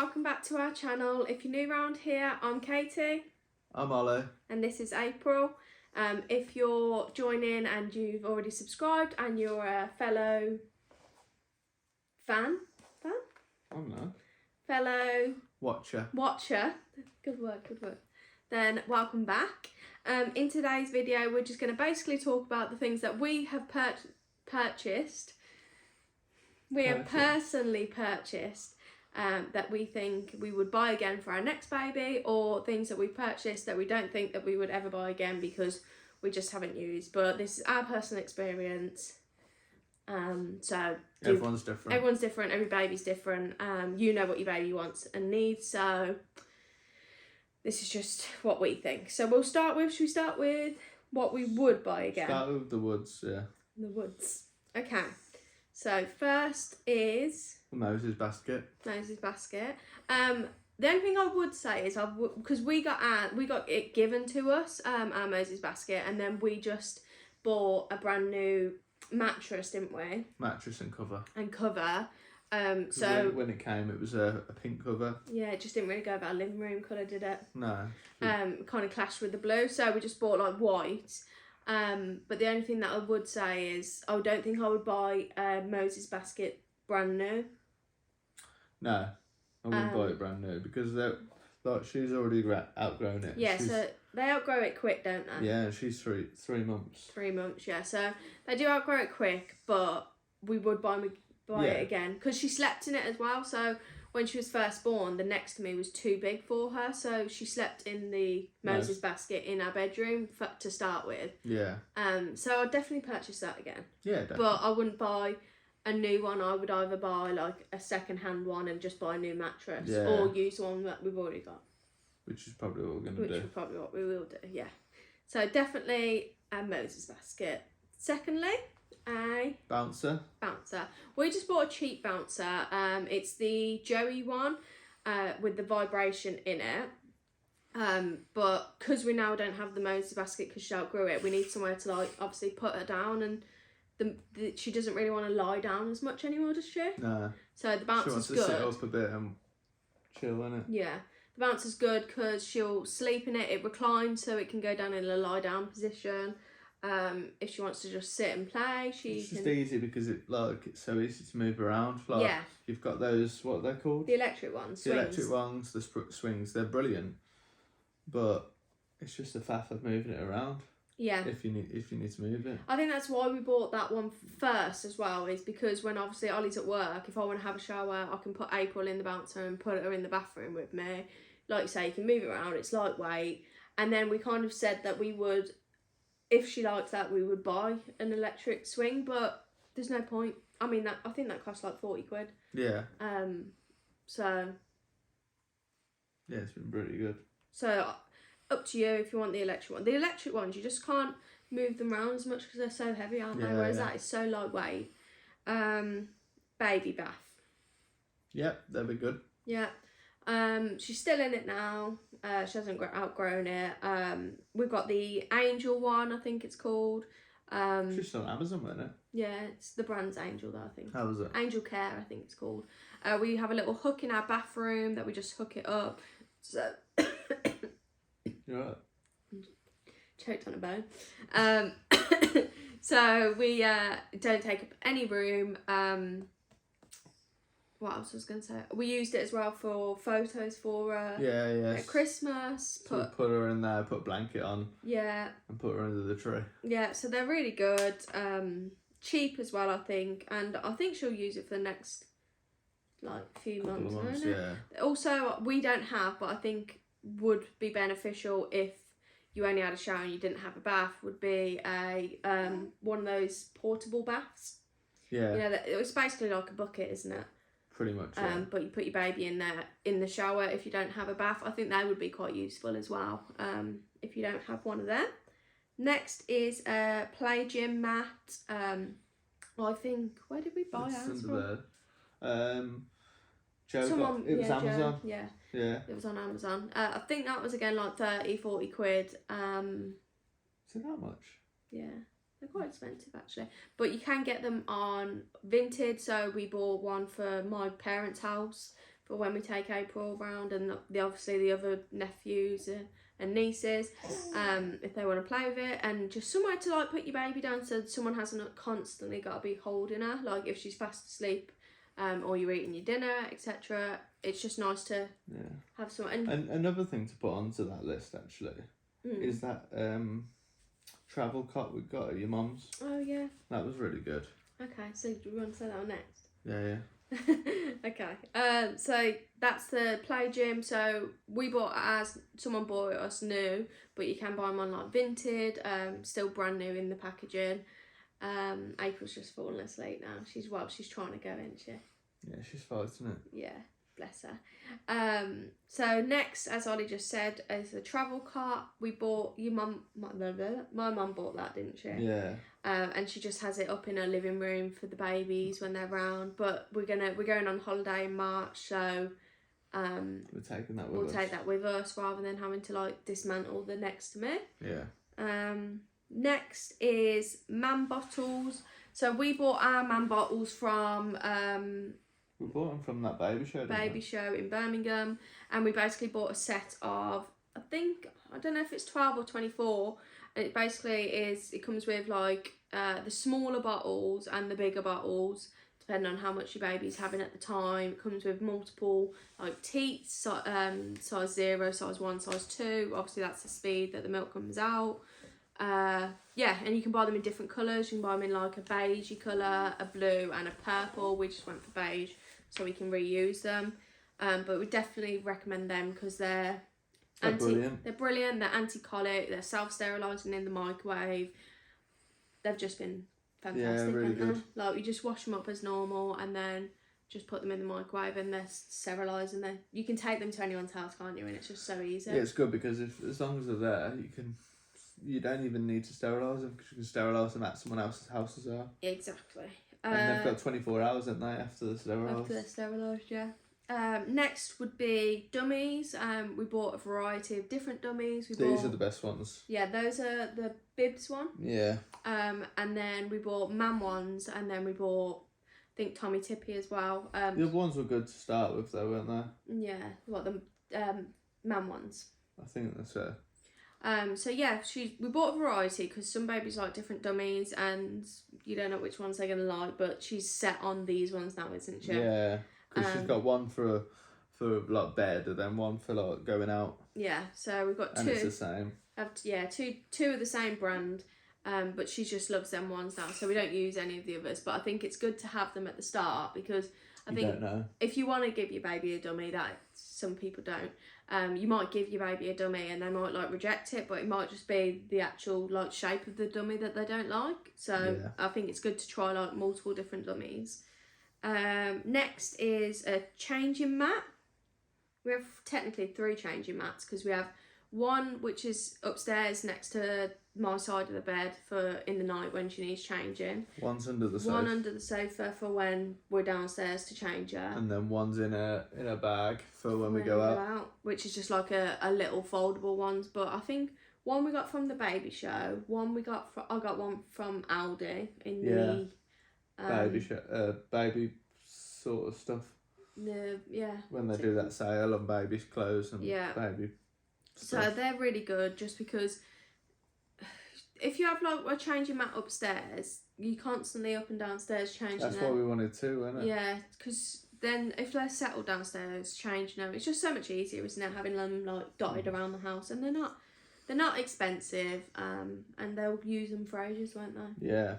welcome back to our channel. If you're new around here, I'm Katie. I'm Ollie. And this is April. If you're joining and you've already subscribed and you're a fellow fan? I don't know. Fellow Watcher. Good word. Then welcome back. In today's video, we're just going to basically talk about the things that we have purchased. We have personally purchased that we think we would buy again for our next baby, or things that we purchased that we don't think that we would ever buy again because we just haven't used. But this is our personal experience. So everyone's different. Everyone's different. Every baby's different. You know what your baby wants and needs. So this is just what we think. So should we start with what we would buy again? Start with the woods, yeah. The woods. Okay. So first is Moses basket. The only thing I would say is because we got it given to us, our Moses basket, and then we just bought a brand new mattress, didn't we? Mattress and cover. So when it came, it was a pink cover. Yeah, it just didn't really go with our living room colour, did it? No. Kind of clashed with the blue, so we just bought like white. But the only thing that I would say is I don't think I would buy a Moses basket brand new. No, I wouldn't buy it brand new because she's already outgrown it. Yeah, so they outgrow it quick, don't they? Yeah, she's 3 months. 3 months, yeah. So they do outgrow it quick, but we would buy it again because she slept in it as well. So when she was first born, the next to me was too big for her, so she slept in the Moses basket in our bedroom to start with. Yeah. So I'd definitely purchase that again. Yeah, definitely. But I wouldn't buy a new one. I would either buy like a second-hand one and just buy a new mattress, or use one that we've already got. Which is probably what we're going to do. Which is probably what we will do, yeah. So definitely a Moses basket. Secondly, a bouncer. We just bought a cheap bouncer. It's the Joey one with the vibration in it. But because we now don't have the Moses basket because she outgrew it, we need somewhere to like obviously put her down, and she doesn't really want to lie down as much anymore, does she? No. So the bouncer's good. She wants to sit up a bit and chill in it. Yeah. The bouncer's good because she'll sleep in it. It reclines so it can go down in a lie down position. If she wants to just sit and play, it's just easy because it's so easy to move around. You've got those, what are they called? The electric ones. The electric ones, the swings. They're brilliant, but it's just a faff of moving it around. Yeah. If you need to move it. I think that's why we bought that one first as well. Is because when obviously Ollie's at work, if I want to have a shower, I can put April in the bouncer and put her in the bathroom with me. Like you say, you can move it around. It's lightweight, and then we kind of said that we would. If she likes that, we would buy an electric swing, but there's no point. I mean, I think that costs like 40 quid. Yeah. So. Yeah, it's been pretty good. So, up to you if you want the electric one. The electric ones, you just can't move them around as much because they're so heavy, aren't they? Whereas that is so lightweight. Baby bath. Yep, they'll be good. Yeah. She's still in it now. She hasn't outgrown it. We've got the Angel one, I think it's called. She's still on Amazon, isn't it? Yeah, it's the brand's Angel though, I think. How is it? Angel Care, I think it's called. We have a little hook in our bathroom that we just hook it up. So you're right. Choked on a bone. So we don't take up any room. What else was I going to say? We used it as well for photos for at Christmas. Put her in there, put a blanket on. Yeah. And put her under the tree. Yeah, so they're really good. Cheap as well, I think. And I think she'll use it for the next few months. Yeah. Also, we don't have, but I think would be beneficial if you only had a shower and you didn't have a bath, would be a one of those portable baths. Yeah. You know, it's basically like a bucket, isn't it? Pretty much, yeah. But you put your baby in there in the shower if you don't have a bath. I think they would be quite useful as well if you don't have one of them. Next is a play gym mat. I think, where did we buy ours from? It was Amazon. Yeah. It was on Amazon. I think that was again like 30-40 quid. Is it that much? Yeah. They're quite expensive actually, but you can get them on Vinted. So we bought one for my parents' house for when we take April around, and obviously the other nephews and nieces, if they want to play with it, and just somewhere to like put your baby down so someone hasn't constantly got to be holding her, like if she's fast asleep, or you're eating your dinner, etc. It's just nice to have someone. And another thing to put onto that list actually is that travel cot we got at your mum's. Oh yeah. That was really good. Okay, so do we want to say that on next? Yeah. Okay. So that's the play gym. So we bought it as someone bought it us new, but you can buy them on like Vinted, still brand new in the packaging. April's just fallen asleep now. She's trying to go, isn't she? Yeah, she's fighting it. Yeah, bless her. So next, as Ollie just said, is the travel cart. We bought my mum bought that, didn't she? Yeah. And she just has it up in her living room for the babies when they're around. But we're going on holiday in March, so we're taking that with we'll us. take that with us rather than having to like dismantle the next to me. Yeah. Next is man bottles. So we bought our man bottles from we bought them from that baby show. Baby show in Birmingham, and we basically bought a set of, I don't know if it's 12 or 24. And it basically it comes with like the smaller bottles and the bigger bottles, depending on how much your baby's having at the time. It comes with multiple like teats, size 0, size 1, size 2. Obviously that's the speed that the milk comes out. Yeah, and you can buy them in different colours. You can buy them in like a beigey colour, a blue and a purple. We just went for beige so we can reuse them. But we definitely recommend them because they're brilliant. They're brilliant. They're anti-colic. They're self-sterilising in the microwave. They've just been fantastic. Yeah, really good. Like you just wash them up as normal and then just put them in the microwave and they're sterilised, and then you can take them to anyone's house, can't you? And it's just so easy. Yeah, it's good because as long as they're there, you don't even need to sterilise them because you can sterilise them at someone else's house as well. Exactly. And they've got 24 hours, haven't they, after they're sterilised? After they're sterilised, yeah. Next would be dummies. We bought a variety of different dummies. These are the best ones. Yeah, those are the Bibs one. Yeah. And then we bought man ones, and then we bought, I think, Tommy Tippy as well. The other ones were good to start with though, weren't they? Yeah, the man ones. I think that's it. So yeah, we bought a variety because some babies like different dummies and you don't know which ones they're gonna like, but she's set on these ones now, isn't she? Yeah, because she's got one for like bed and then one for like going out. Yeah, so we've got two. And it's the same. Two of the same brand, but she just loves them ones now, so we don't use any of the others. But I think it's good to have them at the start because I think if you want to give your baby a dummy, that some people don't. You might give your baby a dummy and they might like reject it, but it might just be the actual like shape of the dummy that they don't like. So yeah. I think it's good to try like multiple different dummies. Next is a changing mat. We have technically 3 changing mats because we have one which is upstairs next to my side of the bed for in the night when she needs changing. One's under the sofa. One under the sofa for when we're downstairs to change her. And then one's in a bag for when we go out. Which is just like a little foldable ones. But I think one we got from the baby show. I got one from Aldi in the baby sort of stuff. When they do that sale on baby's clothes and baby stuff. So they're really good just because if you have like a changing mat upstairs, you constantly up and downstairs changing them. That's what we wanted too, wasn't it? Yeah, because then if they're settled downstairs, changing them, it's just so much easier, isn't it? Having them like dotted around the house, and they're not expensive, and they'll use them for ages, won't they? Yeah.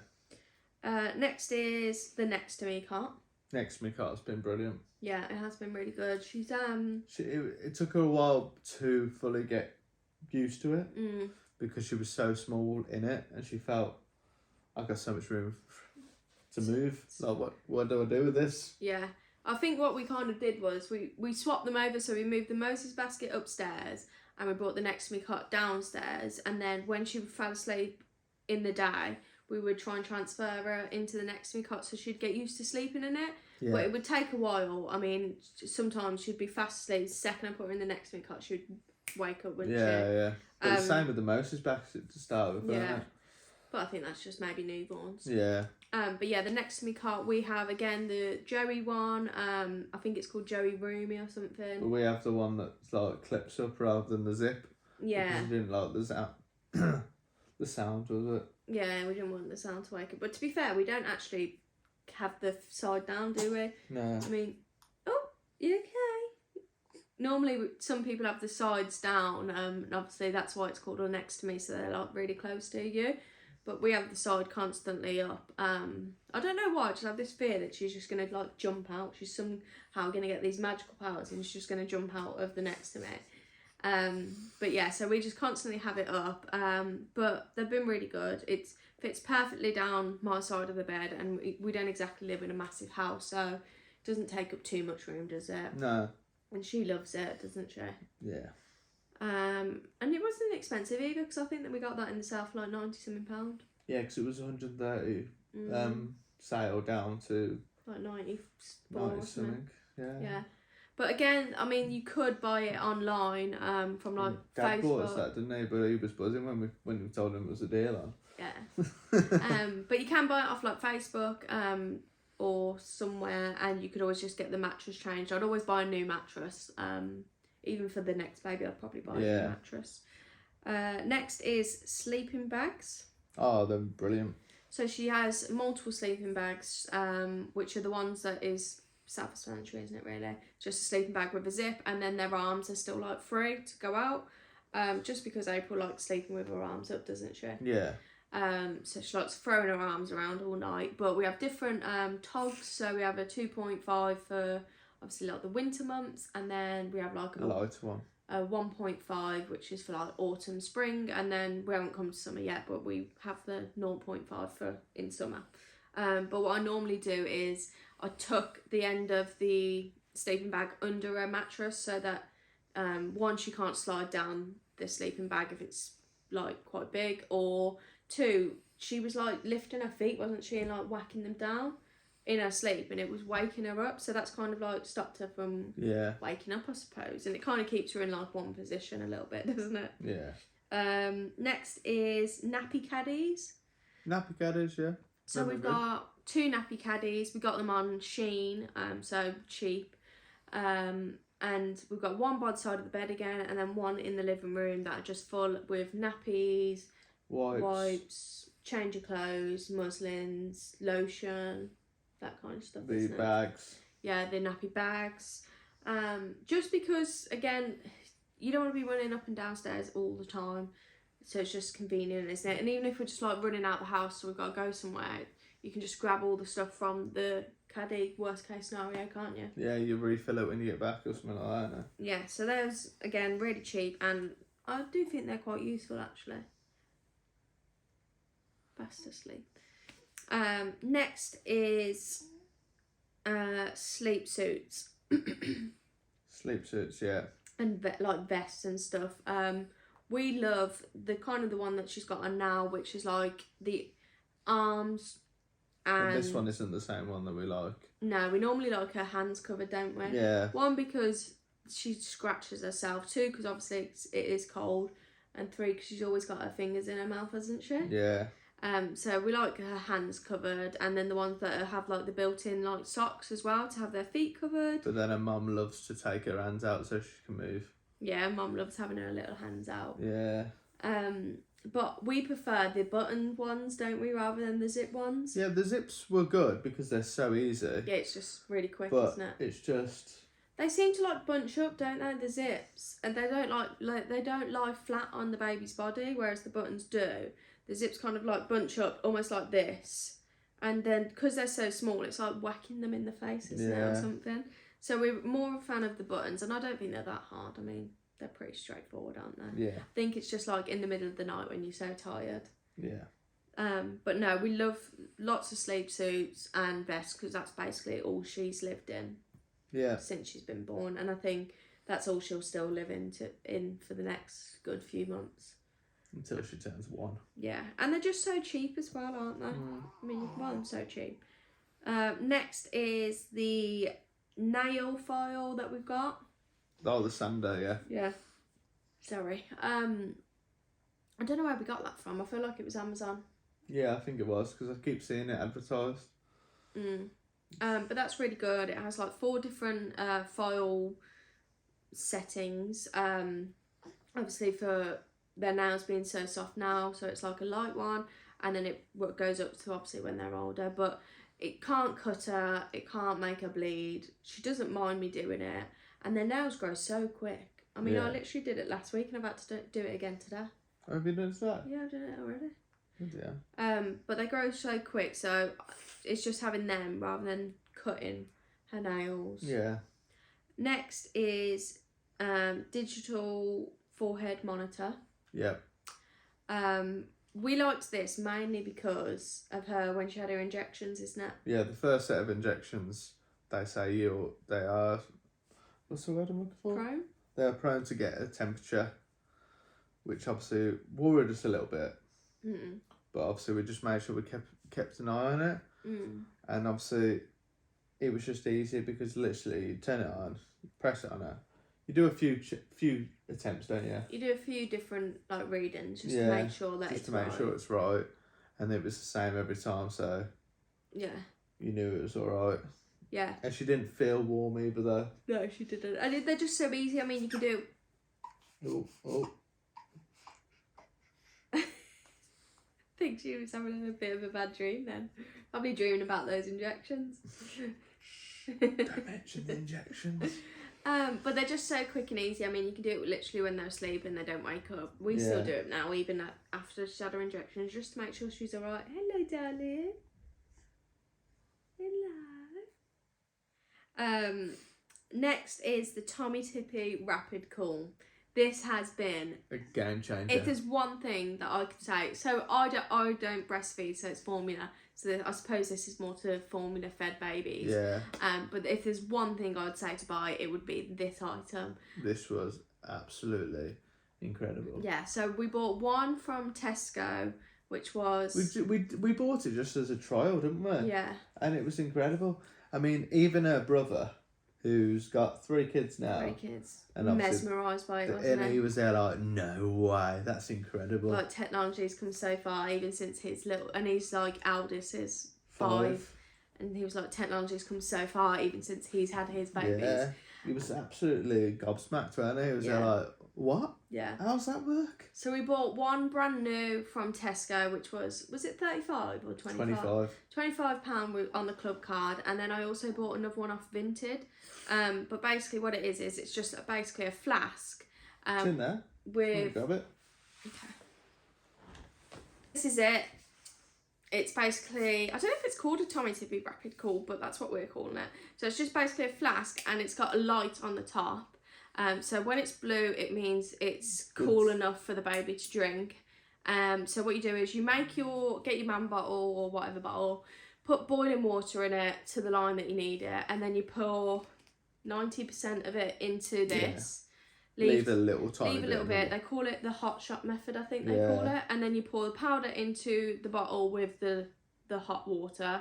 Next is the Next to Me cot. Next to Me cot's been brilliant. Yeah, it has been really good. She's it took her a while to fully get used to it because she was so small in it, and she felt I've got so much room to move. Like what do I do with this? Yeah, I think what we kind of did was we swapped them over. So we moved the Moses basket upstairs and we brought the Next to Me cot downstairs, and then when she fell asleep in the day, we would try and transfer her into the Next to Me cot so she'd get used to sleeping in it. Yeah. But it would take a while. I mean, sometimes she'd be fast asleep. The second I put her in the Next to Me cot, she'd wake up, wouldn't she? Yeah. But the same with the Moses basket to start with. Yeah. but I think that's just maybe newborns. Yeah. But yeah, the next to me cot we have again the Joey one. I think it's called Joey Roomy or something. But we have the one that's like clips up rather than the zip. Yeah. Because we didn't like the sound. The sound of it. Yeah, we didn't want the sound to wake up. But to be fair, we don't actually have the side down, do we? No. I mean, oh, you okay? Normally, some people have the sides down, and obviously that's why it's called or next to me, so they're like really close to you. But we have the side constantly up. I don't know why. I just have this fear that she's just gonna like jump out. She's somehow gonna get these magical powers, and she's just gonna jump out of the next to me. But yeah, so we just constantly have it up. But they've been really good. It fits perfectly down my side of the bed, and we don't exactly live in a massive house, so it doesn't take up too much room, does it? No. And she loves it, doesn't she? Yeah. And it wasn't expensive either, because I think that we got that in the sale for like £90-something. Yeah, because it was 130 sale down to like 94 90 something. Yeah. But again, I mean, you could buy it online from like Dad Facebook. bought us that, didn't he? But he was buzzing when we told him it was a deal on. Yeah. But you can buy it off like Facebook or somewhere, and you could always just get the mattress changed. I'd always buy a new mattress. Even for the next baby, I'd probably buy a new mattress. Next is sleeping bags. Oh, they're brilliant. So she has multiple sleeping bags, which are the ones that is self-explanatory, isn't it, really? Just a sleeping bag with a zip, and then their arms are still like free to go out. Just because April likes sleeping with her arms up, doesn't she? Yeah. So she likes throwing her arms around all night. But we have different togs. So we have a 2.5 for obviously like the winter months, and then we have like a lighter one. A 1.5, which is for like autumn, spring, and then we haven't come to summer yet, but we have the 0.5 for in summer. But what I normally do is I tuck the end of the sleeping bag under a mattress so that one, she can't slide down the sleeping bag if it's like quite big, or two, she was like lifting her feet, wasn't she, and like whacking them down in her sleep, and it was waking her up, so that's kind of like stopped her from waking up, I suppose, and it kind of keeps her in like one position a little bit, doesn't it? Yeah. Next is nappy caddies. Nappy caddies, yeah. So we've got 2 nappy caddies. We got them on Shein, so cheap. And we've got one by the side of the bed again, and then one in the living room that are just full with nappies, wipes, change of clothes, muslins, lotion, that kind of stuff. The bags. Yeah, the nappy bags. Just because, again, you don't want to be running up and downstairs all the time, so it's just convenient, isn't it? And even if we're just like running out the house, so we've got to go somewhere, you can just grab all the stuff from the caddy, worst case scenario, can't you? Yeah, you refill it when you get back or something like that. No? Yeah, so those, again, really cheap, and I do think they're quite useful, actually. Fast asleep. Next is Sleepsuits. Sleepsuits, yeah. And like vests and stuff. We love the one that she's got on now, which is like the arms. And this one isn't the same one that we like. No, we normally like her hands covered, don't we? Yeah. One, because she scratches herself. 2, because obviously it is cold. And 3, because she's always got her fingers in her mouth, hasn't she? Yeah. So we like her hands covered, and then the ones that have like the built-in like socks as well to have their feet covered. But then her mum loves to take her hands out so she can move. Yeah, Mum loves having her little hands out. Yeah. But we prefer the button ones, don't we, rather than the zip ones? Yeah, the zips were good because they're so easy. Yeah, it's just really quick, but isn't it? It's just... They seem to like bunch up, don't they, the zips? And they don't like they don't lie flat on the baby's body, whereas the buttons do. The zips kind of like bunch up almost like this. And then, because they're so small, it's like whacking them in the face, isn't it, or something? So we're more a fan of the buttons, and I don't think they're that hard. I mean, they're pretty straightforward, aren't they? Yeah. I think it's just like in the middle of the night when you're so tired. Yeah. But no, we love lots of sleep suits and vests, because that's basically all she's lived in. Yeah. Since she's been born, and I think that's all she'll still live in for the next good few months. Until she turns 1. Yeah, and they're just so cheap as well, aren't they? I mean, you can buy them so cheap. Next is the nail file that we've got. Oh, the sander, yeah. Yeah. Sorry. I don't know where we got that from. I feel like it was Amazon. Yeah, I think it was because I keep seeing it advertised. But that's really good. It has like 4 different file settings. Obviously for their nails being so soft now, so it's like a light one, and then it goes up to obviously when they're older. But it can't cut her, it can't make her bleed. She doesn't mind me doing it, and their nails grow so quick. I mean, I literally did it last week, and I've had to do it again today. Have you noticed that? Yeah, I've done it already. Yeah. But they grow so quick, so it's just having them rather than cutting her nails. Yeah. Next is digital forehead monitor. Yeah. We liked this mainly because of her when she had her injections, isn't it? Yeah, the first set of injections, they say they are, what's the word I'm looking for? Prone? They are prone to get a temperature, which obviously worried us a little bit. But obviously we just made sure we kept an eye on it. And obviously it was just easy because literally you turn it on, you press it on her. You do a few attempts, don't you? You do a few different like readings just to make sure that it's right. Sure it's right. And it was the same every time, so yeah, you knew it was alright. Yeah. And she didn't feel warm either though. No, she didn't. And they're just so easy. I mean, you can do... Oh. I think she was having a bit of a bad dream then. Probably dreaming about those injections. Don't mention the injections. But they're just so quick and easy. I mean, you can do it literally when they're asleep and they don't wake up. We still do it now, even after she's had her injections, just to make sure she's alright. Hello, darling. Hello. Next is the Tippy Rapid Cool. This has been a game changer. If there's one thing that I could say, so I don't breastfeed, so it's formula. So I suppose this is more to formula fed babies. Yeah. But if there's one thing I'd say to buy, it would be this item. This was absolutely incredible. Yeah. So we bought one from Tesco, which was we bought it just as a trial, didn't we? Yeah. And it was incredible. I mean, even her brother, who's got 3 kids now. 3 kids. And mesmerised by it, wasn't he? He was there like, no way, that's incredible. Like, technology's come so far, even since his little... And he's like, eldest is 5. And he was like, technology's come so far, even since he's had his babies. Yeah, he was absolutely gobsmacked, wasn't he? He was there like, what? Yeah. How's that work? So we bought one brand new from Tesco, which was it 35 or 25? £25 on the club card, and then I also bought another one off Vinted. But basically what it is it's just basically a flask. It's in there. With... grab it. Okay. This is it. It's basically, I don't know if it's called a Tippy Rapid Cool, but that's what we're calling it. So it's just basically a flask, and it's got a light on the top. So when it's blue, it means it's cool enough for the baby to drink. So what you do is you get your man bottle or whatever bottle, put boiling water in it to the line that you need it, and then you pour 90% of it into this. Leave a little tiny bit. Leave a little bit. They call it the hot shot method, I think they call it. And then you pour the powder into the bottle with the hot water,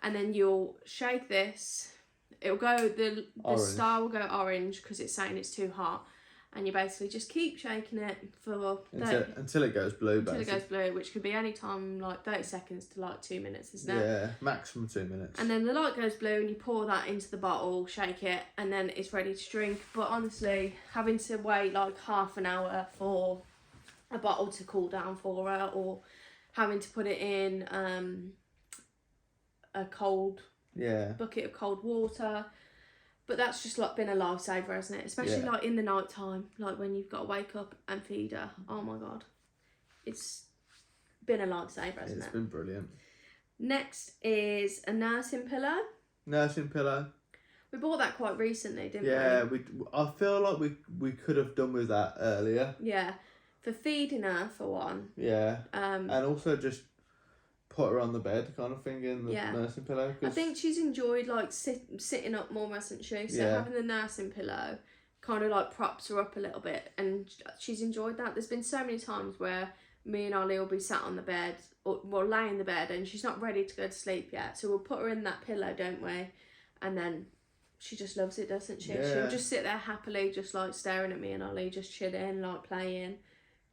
and then you'll shake this. It'll go, the star will go orange because it's saying it's too hot, and you basically just keep shaking it for until it goes blue. Until it goes blue, which could be any time, like 30 seconds to like 2 minutes, isn't it? Yeah, maximum 2 minutes. And then the light goes blue, and you pour that into the bottle, shake it, and then it's ready to drink. But honestly, having to wait like half an hour for a bottle to cool down for her, or having to put it in a cold bucket of cold water, but that's just like been a lifesaver, hasn't it? Especially like in the night time, like when you've got to wake up and feed her. Oh my god, it's been a lifesaver, hasn't it? It's been brilliant. Next is a nursing pillow. We bought that quite recently, didn't we? Yeah, I feel like we could have done with that earlier. Yeah, for feeding her for one. Yeah. And also just put her on the bed kind of thing in the nursing pillow. I think she's enjoyed like sitting up more, hasn't she? So having the nursing pillow kind of like props her up a little bit, and she's enjoyed that. There's been so many times where me and Ollie will be sat on the bed, or we'll lay in the bed, and she's not ready to go to sleep yet. So we'll put her in that pillow, don't we? And then she just loves it, doesn't she? Yeah. She'll just sit there happily, just like staring at me and Ollie, just chilling, like playing.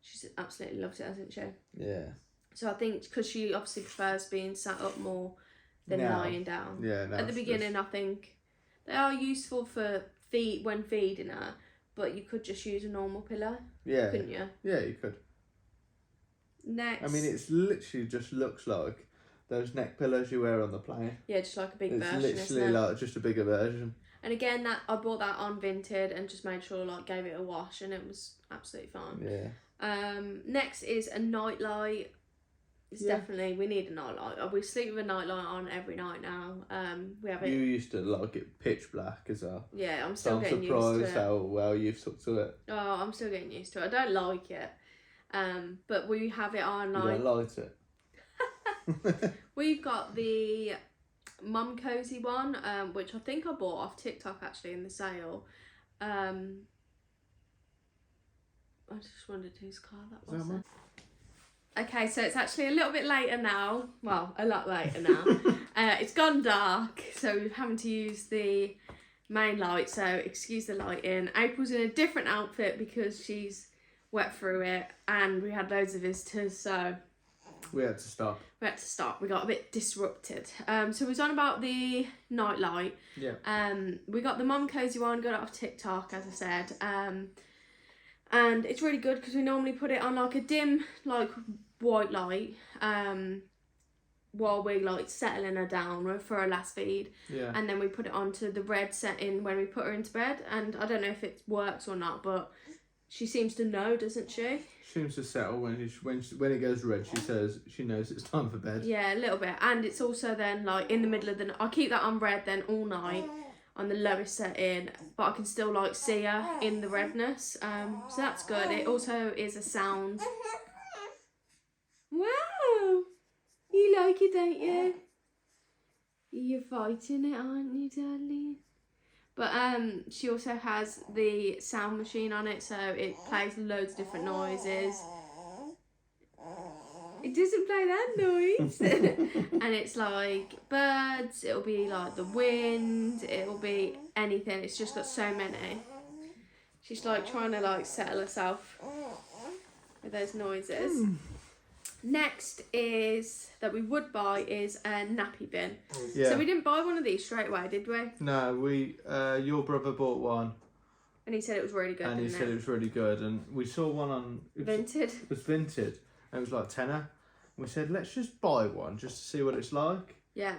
She absolutely loves it, hasn't she? Yeah. So I think because she obviously prefers being sat up more than lying down. Yeah, no. At the beginning, I think they are useful for when feeding her, but you could just use a normal pillow. Yeah. Couldn't you? Yeah, you could. Next. I mean, it's literally just looks like those neck pillows you wear on the plane. Yeah, just like a big version. It's literally like just a bigger version. And again, that I bought that on Vinted and just made sure like gave it a wash and it was absolutely fine. Yeah. Next is a nightlight. It's definitely, we need a nightlight. We sleep with a nightlight on every night now. We have it. You used to like it pitch black as well. Yeah, I'm still I'm getting used to it. surprised how well you've stuck to it. Oh, I'm still getting used to it. I don't like it. But we have it on like. You don't like it? We've got the mum cozy one, which I think I bought off TikTok actually in the sale. I just wondered whose car that was. Okay, so it's actually a little bit later now. Well, a lot later now. It's gone dark, so we're having to use the main light, so excuse the lighting. April's in a different outfit because she's wet through it, and we had loads of visitors, so we had to stop. We got a bit disrupted. So we was on about the night light. Yeah. We got the mum cozy one, got it off TikTok, as I said. And it's really good because we normally put it on like a dim, like white light, while we like settling her down for her last feed. Yeah. And then we put it onto the red setting when we put her into bed. And I don't know if it works or not, but she seems to know, doesn't she? She seems to settle when it goes red. She says she knows it's time for bed. Yeah, a little bit. And it's also then like in the middle of the night. I keep that on red then all night on the lowest setting, but I can still like see her in the redness. So that's good. It also is a sound. Wow, you like it, don't you? You're fighting it, aren't you, darling? But she also has the sound machine on it, so it plays loads of different noises. It doesn't play that noise. And it's like birds, it'll be like the wind, it'll be anything. It's just got so many. She's like trying to like settle herself with those noises. Next is that we would buy is a nappy bin. Yeah. So we didn't buy one of these straight away, did we? No, your brother bought one. And he said it was really good. And he said it was really good. And we saw one on Vinted. It was Vinted. And it was like tenner. And we said, let's just buy one just to see what it's like. Yeah.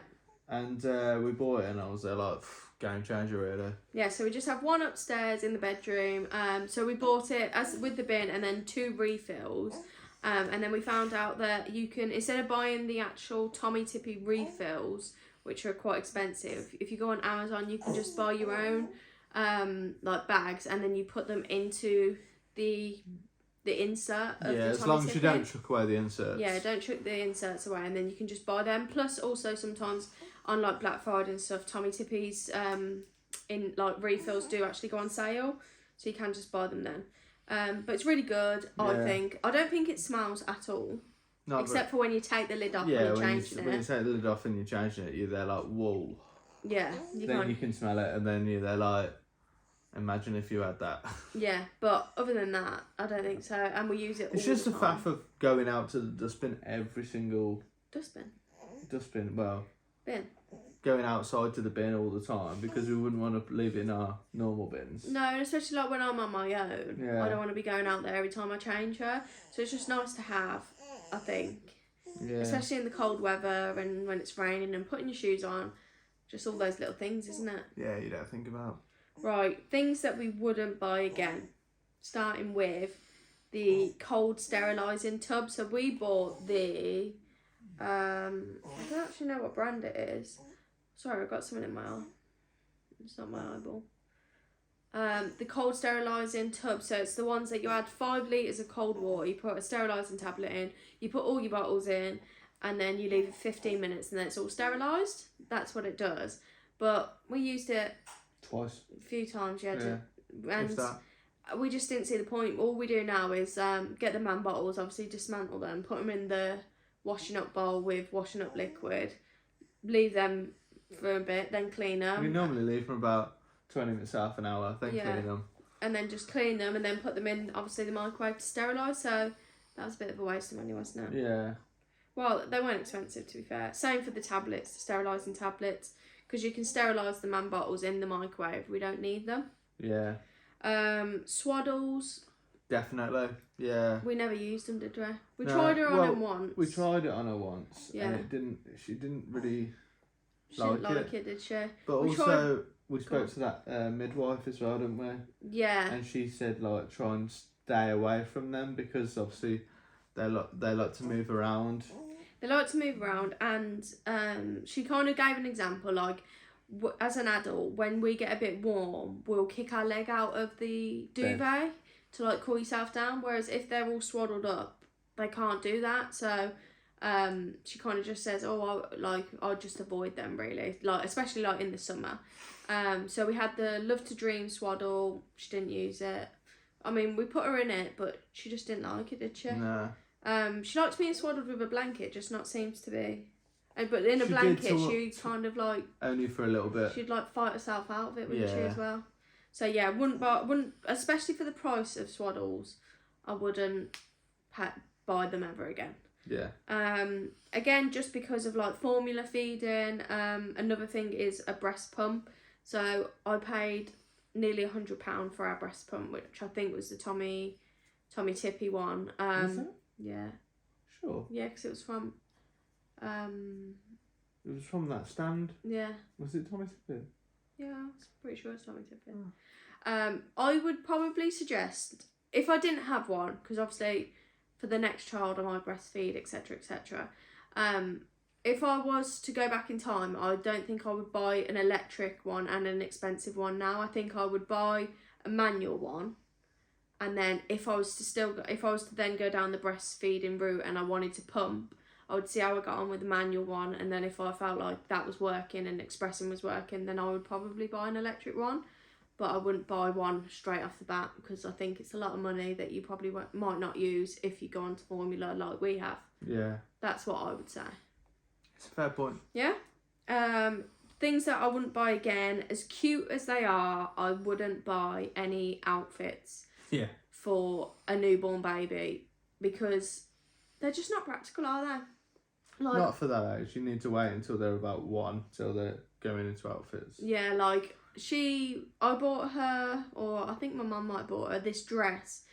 And we bought it, and I was there like, game changer really. Yeah, so we just have one upstairs in the bedroom. So we bought it as with the bin and then 2 refills. And then we found out that you can, instead of buying the actual Tommy Tippy refills, which are quite expensive, if you go on Amazon, you can just buy your own like bags, and then you put them into the insert of the as Tommy long Tippy. as you don't chuck away the inserts. Yeah, don't chuck the inserts away, and then you can just buy them. Plus, also sometimes on like Black Friday and stuff, Tommy Tippy's in like refills do actually go on sale, so you can just buy them then. But it's really good, I think. I don't think it smells at all. Not except for when you take the lid off and you're changing it. When you take the lid off and you're changing it, you're there like, whoa. Yeah. Then you can smell it, and then you're there like, imagine if you had that. Yeah, but other than that, I don't think so. And we use it all the time. It's just the faff of going out to the dustbin every single... Dustbin, well... Bin. Going outside to the bin all the time because we wouldn't want to leave it in our normal bins. No, and especially like when I'm on my own. Yeah. I don't want to be going out there every time I change her. So it's just nice to have, I think. Yeah. Especially in the cold weather and when it's raining and putting your shoes on. Just all those little things, isn't it? Yeah, you don't think about. Right, things that we wouldn't buy again. Starting with the cold sterilising tub. So we bought the... I don't actually know what brand it is. Sorry, I've got something in my eye. It's not my eyeball. The cold sterilising tub. So it's the ones that you add 5 litres of cold water. You put a sterilising tablet in. You put all your bottles in. And then you leave it 15 minutes. And then it's all sterilised. That's what it does. But we used it... Twice. A few times, yeah. And we just didn't see the point. All we do now is get the man bottles. Obviously dismantle them. Put them in the washing up bowl with washing up liquid. Leave them... for a bit, then clean them. We normally leave them about 20 minutes, half an hour, then clean them. And then just clean them and then put them in, obviously, the microwave to sterilise. So that was a bit of a waste of money, wasn't it? Yeah. Well, they weren't expensive, to be fair. Same for the tablets, the sterilising tablets, because you can sterilise the man bottles in the microwave. We don't need them. Yeah. Swaddles. Definitely. Yeah. We never used them, did we? We tried her on them once. We tried it on her once. Yeah. And she didn't really She didn't like it, did she? But we spoke to that midwife as well, didn't we? Yeah. And she said, like, try and stay away from them because obviously they like to move around. They like to move around, and she kind of gave an example, like, as an adult, when we get a bit warm, we'll kick our leg out of the duvet to, like, cool yourself down, whereas if they're all swaddled up, they can't do that. So she kind of just says, I'll just avoid them, really, like, especially like in the summer. So we had the Love to Dream swaddle. She didn't use it. I mean, we put her in it, but she just didn't like it, did she? No. She likes being swaddled with a blanket, just not seems to be. But in a blanket, she kind of like only for a little bit. She'd like fight herself out of it, wouldn't she, as well? So yeah, wouldn't especially for the price of swaddles, I wouldn't buy them ever again. Yeah. Again, just because of like formula feeding. Another thing is a breast pump. So I paid nearly £100 for our breast pump, which I think was the Tommy Tippy one. Is it? Yeah. Sure. Yeah, because it was from. It was from that stand. Yeah. Was it Tommy Tippy? Yeah, I'm pretty sure it's Tommy Tippy. Oh. I would probably suggest, if I didn't have one, because obviously for the next child I might breastfeed, etc, etc. If I was to go back in time, I don't think I would buy an electric one and an expensive one now. I think I would buy a manual one. And then if I was to then go down the breastfeeding route and I wanted to pump, I would see how I got on with the manual one, and then if I felt like that was working and expressing was working, then I would probably buy an electric one. But I wouldn't buy one straight off the bat because I think it's a lot of money that you probably might not use if you go onto formula like we have. Yeah. That's what I would say. It's a fair point. Yeah. Things that I wouldn't buy again, as cute as they are, I wouldn't buy any outfits. Yeah. For a newborn baby, because they're just not practical, are they? Like, not for that age. You need to wait until they're about 1 till they're going into outfits. Yeah, like I bought her, or I think my mum might have bought her, this dress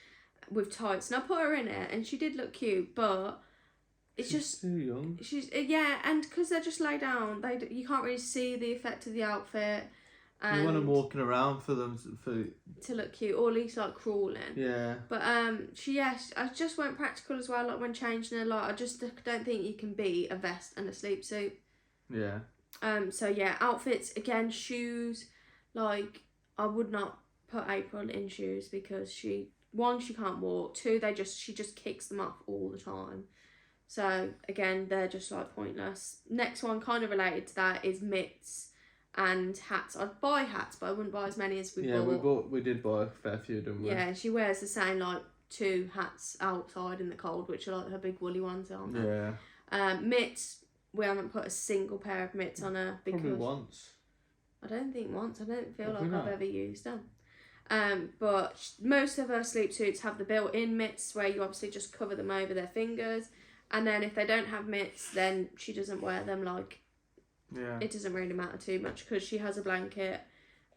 with tights, and I put her in it, and she did look cute, but she's just too young. And because they're just laid down, you can't really see the effect of the outfit. And you want them walking around for them to look cute, or at least like crawling. Yeah. But I just weren't practical as well. Like when changing her, like I just don't think you can be a vest and a sleep suit. Yeah. So yeah, outfits again, shoes. Like I would not put April in shoes because she can't walk. 2, she just kicks them off all the time. So again, they're just like pointless. Next one, kind of related to that, is mitts and hats. I'd buy hats, but I wouldn't buy as many as we bought. We did buy a fair few, didn't we? Yeah, she wears the same like 2 hats outside in the cold, which are like her big woolly ones, aren't they? Yeah. Mitts, we haven't put a single pair of mitts on her because probably once. I don't think once. I don't feel like I've ever used them. But most of her sleep suits have the built-in mitts where you obviously just cover them over their fingers, and then if they don't have mitts, then she doesn't wear them. Like. Yeah. It doesn't really matter too much because she has a blanket,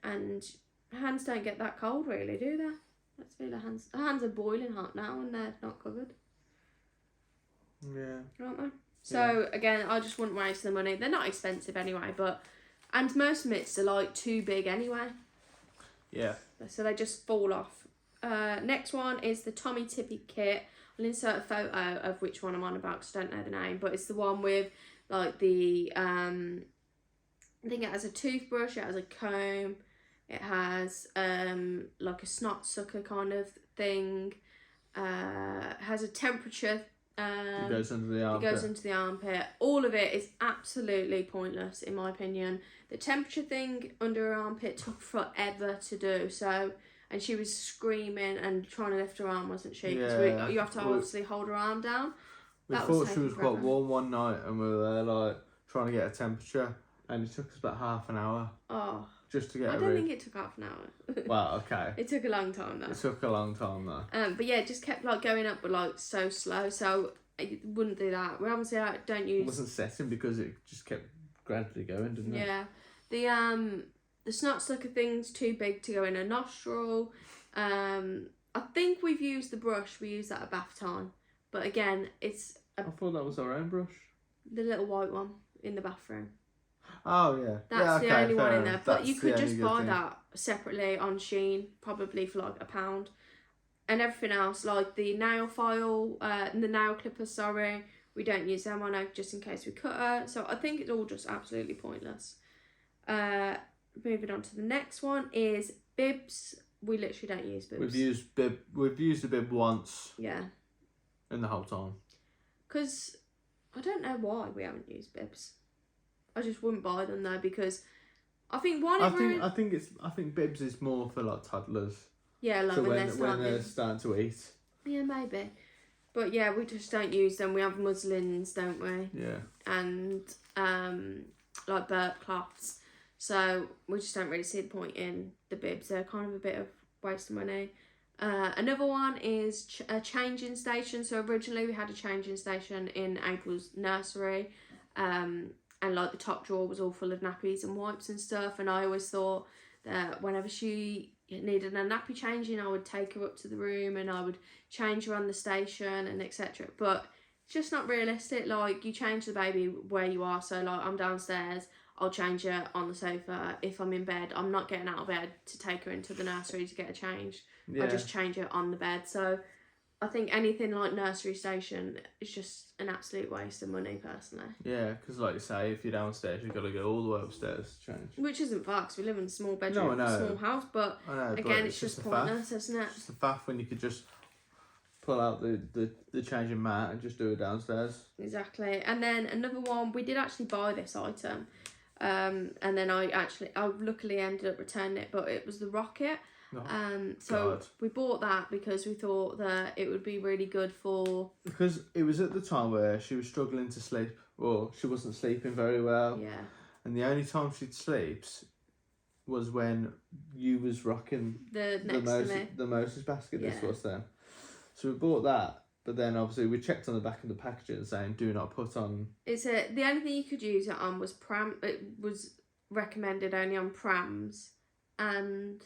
and her hands don't get that cold, really, do they? Let's feel her hands. Her hands are boiling hot now, and they're not covered. Yeah. Aren't they? So again, I just wouldn't waste the money. They're not expensive anyway, and most mitts are like too big anyway. Yeah. So they just fall off. Next one is the Tommy Tippy kit. I'll insert a photo of which one I'm on about because I don't know the name, but it's the one with like the I think it has a toothbrush, it has a comb, it has like a snot sucker kind of thing, has a temperature, it goes into the armpit. All of it is absolutely pointless in my opinion. The temperature thing under her armpit took forever to do, and she was screaming and trying to lift her arm, wasn't she? Because you have to obviously hold her arm down. We thought she was quite warm one night, and we were there like trying to get a temperature, and it took us about half an hour. Oh. Just to get. I don't think it took half an hour. Well, okay. It took a long time though. It took a long time though. But yeah, it just kept like going up, but like so slow. So I wouldn't do that. We obviously don't It use. wasn't setting because it just kept gradually going, didn't it? Yeah, the snot sucker thing's too big to go in a nostril. I think we've used the brush. We use that at bath time, but again, it's I thought that was our own brush. the little white one in the bathroom. Oh yeah, That's the only one in there. But you could just buy thing. that separately on Shein, probably for like £1. And everything else, like the nail file, and the nail clipper, sorry, we don't use them on her just in case we cut her. So I think it's all just absolutely pointless. Moving on to the next one is bibs. We literally don't use bibs. We've used a bib once. Yeah. In the whole time. Because I don't know why we haven't used bibs. I just wouldn't buy them though, because I think I think bibs is more for like toddlers. Yeah, like so when they're starting to eat. Yeah, maybe. But yeah, we just don't use them. We have muslins, don't we? Yeah. And like burp cloths. So we just don't really see the point in the bibs. They're kind of a bit of waste of money. Another one is a changing station. So originally we had a changing station in April's nursery. And like the top drawer was all full of nappies and wipes and stuff. And I always thought that whenever she needed a nappy changing, I would take her up to the room and I would change her on the station and etc. But it's just not realistic. Like, you change the baby where you are. So like, I'm downstairs, I'll change her on the sofa. If I'm in bed, I'm not getting out of bed to take her into the nursery to get her changed. Yeah. I just change her on the bed. So I think anything like nursery station is just an absolute waste of money, personally. Yeah, because like you say, if you're downstairs, you've got to go all the way upstairs to change. Which isn't far, because we live in a small bedroom, small house, but again, it's just pointless, isn't it? It's just a faff when you could just pull out the changing mat and just do it downstairs. Exactly. And then another one, we did actually buy this item, and then I luckily ended up returning it, but it was the rocket. So we bought that because we thought that it would be really good for... Because it was at the time where she was struggling to sleep, or she wasn't sleeping very well. Yeah. And the only time she'd sleep was when you was rocking the Moses basket. This was then. So we bought that, but then obviously we checked on the back of the packaging saying do not put on... The only thing you could use it on was pram. It was recommended only on prams, and...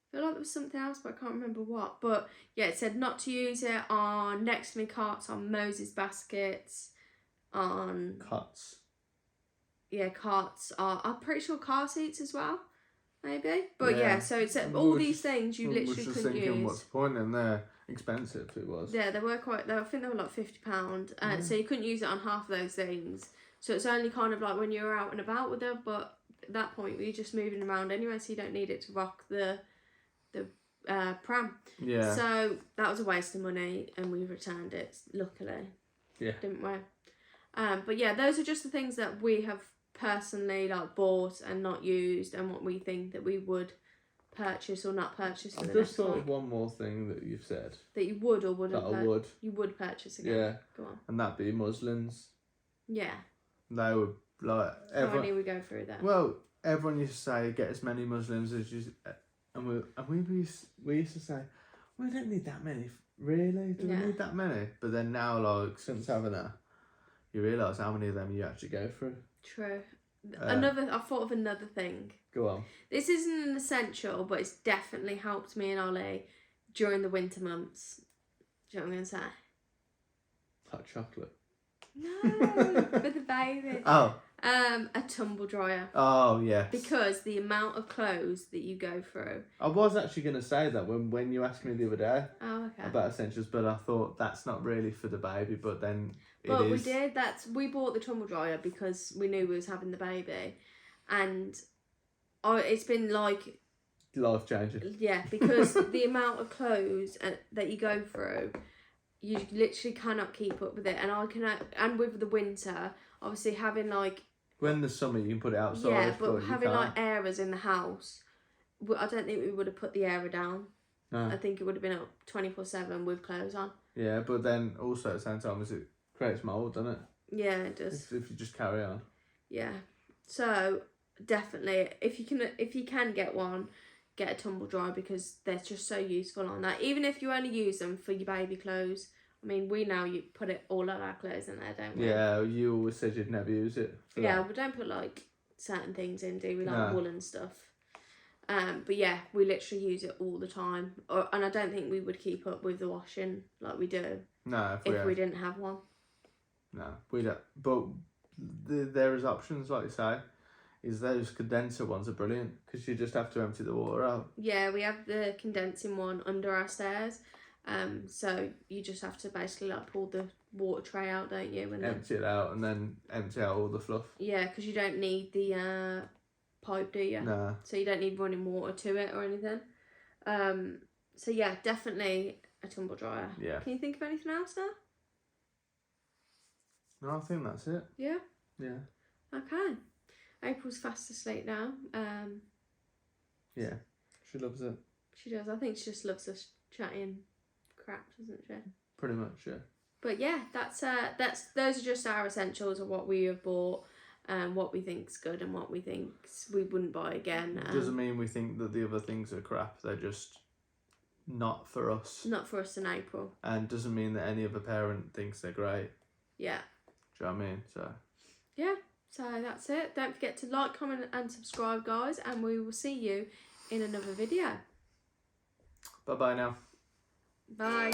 I feel like there was something else, but I can't remember what. But yeah, it said not to use it on next to me carts, on Moses baskets, on... Cots. Yeah, carts. I'm pretty sure car seats as well, maybe. But yeah, so it said all these things you literally couldn't use. What's the point? And they're expensive, it was. Yeah, they were quite... I think they were like £50. So you couldn't use it on half of those things. So it's only kind of like when you're out and about with her, but at that point you're just moving around anyway, so you don't need it to rock the pram. Yeah. So that was a waste of money, and we returned it, luckily. Yeah. Didn't we? But yeah, those are just the things that we have personally like bought and not used, and what we think that we would purchase or not purchase. I've just thought of one more thing that you've said. That you would or wouldn't. That I would. You would purchase again. Yeah. Go on. And that'd be muslins. Yeah. They were like everyone. How many we go through that? Well, everyone used to say get as many muslins as you. And we used to say, we don't need that many, really? Do we need that many? But then now, like, since having her, you realise how many of them you actually go through. True. I thought of another thing. Go on. This isn't an essential, but it's definitely helped me and Ollie during the winter months. Do you know what I'm going to say? Hot chocolate. No, for the baby. Oh. A tumble dryer. Oh, yes. Because the amount of clothes that you go through. I was actually going to say that when you asked me the other day about essentials, but I thought that's not really for the baby, but then But we did. We bought the tumble dryer because we knew we was having the baby. And it's been like... life changing. Yeah, because the amount of clothes that you go through, you literally cannot keep up with it. And with the winter, obviously having like... When the summer you can put it outside. Yeah, but having like airers in the house, I don't think we would have put the airer down. No. I think it would have been up 24/7 with clothes on. Yeah, but then also at the same time, it creates mould, doesn't it? Yeah, it does. If you just carry on. Yeah. So definitely, if you can get one, get a tumble dryer, because they're just so useful on that. Even if you only use them for your baby clothes, I mean, we now you put it all of our clothes in there, don't we? Yeah, you always said you'd never use it. Yeah, that. we don't put like certain things in, do we? Like No. wool and stuff. But yeah, we literally use it all the time. And I don't think we would keep up with the washing like we do. No, if we didn't have one. No, we don't. But there is options, like you say. Is those condenser ones are brilliant because you just have to empty the water out. Yeah, we have the condensing one under our stairs. So you just have to basically like pull the water tray out, don't you? And empty it out and then empty out all the fluff. Yeah, because you don't need the pipe, do you? No. So you don't need running water to it or anything. So yeah, definitely a tumble dryer. Yeah. Can you think of anything else now? No, I think that's it. Yeah. Yeah. Okay. April's fast asleep now. Yeah, she loves it. She does. I think she just loves us chatting crap, doesn't she? Pretty much, yeah. But yeah, that's those are just our essentials of what we have bought, what we think's good and what we think we wouldn't buy again. Doesn't mean we think that the other things are crap. They're just not for us. Not for us in April. And doesn't mean that any other parent thinks they're great. Yeah. Do you know what I mean? So. Yeah. So that's it. Don't forget to like, comment and subscribe, guys, and we will see you in another video. Bye-bye now. Bye.